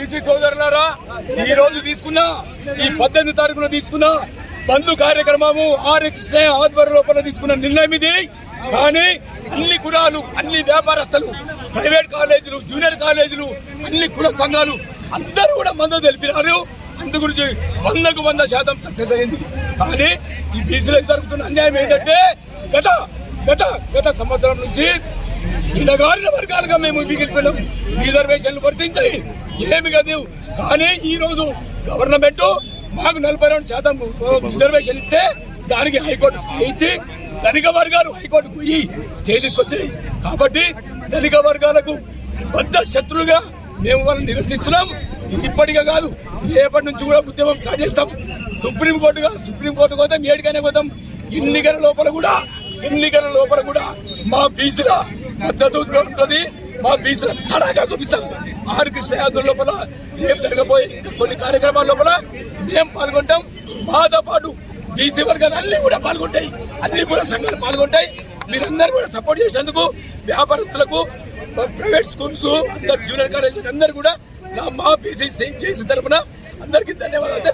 BC సోదరులారా, ఈ రోజు తీసుకున్న ఈ 18 తారీఖున తీసుకున్న బంధు కార్యక్రమము ఆర్ఎక్స్ ఆధ్వర్యం లోపల తీసుకున్న నిర్ణయం ఇది. కానీ అన్ని కులాలు, అన్ని వ్యాపారస్తులు, ప్రైవేట్ కాలేజీలు, జూనియర్ కాలేజీలు, అన్ని కుల సంఘాలు అందరూ కూడా మద్దతు తెలిపినారు. అందు గురించి 100% సక్సెస్ అయింది. కానీ ఈ బీసీలకు జరుగుతున్న అన్యాయం ఏంటంటే గత సంవత్సరం నుంచి ఇనగారిన వర్గాలుగా మేము మిగిలిపోయినాం. రిజర్వేషన్లు వర్తించాయి ఏమి కాదు. కానీ ఈ రోజు గవర్నమెంట్ మాకు 42% రిజర్వేషన్ ఇస్తే దానికి హైకోర్టు స్టే ఇచ్చి ధనిక వర్గాలు హైకోర్టు పోయి స్టే తీసుకొచ్చాయి. కాబట్టి ధనిక వర్గాలకు బద్ద శత్రులుగా మేము వాళ్ళని నిరసిస్తున్నాం. ఇప్పటికే కాదు, రేపటి నుంచి కూడా ఉద్యమం స్టార్ట్ చేస్తాం. సుప్రీంకోర్టు పోతాం, ఏడికైనా పోతాం. ఎన్నికల లోపల కూడా మా బీసీల మద్దతు ఉంటుంది. మా బీసీల తడాగా చూపిస్తాం. ఆర్ఎక్స్ యాదవ్ లోపల రేపు జరగబోయే ఇంకా కొన్ని కార్యక్రమాల లోపల మేము పాల్గొంటాం. మాతో పాటు బీసీ వర్గాలు అన్ని కూడా పాల్గొంటాయి, అన్ని కూడా సంఘాలు పాల్గొంటాయి. మీరందరూ కూడా సపోర్ట్ చేసేందుకు వ్యాపారస్తులకు, ప్రైవేట్ స్కూల్స్, అందరు జూనియర్ కాలేజీలకు అందరు కూడా మా బీసీ చేసిన తరఫున అందరికీ ధన్యవాదాలు.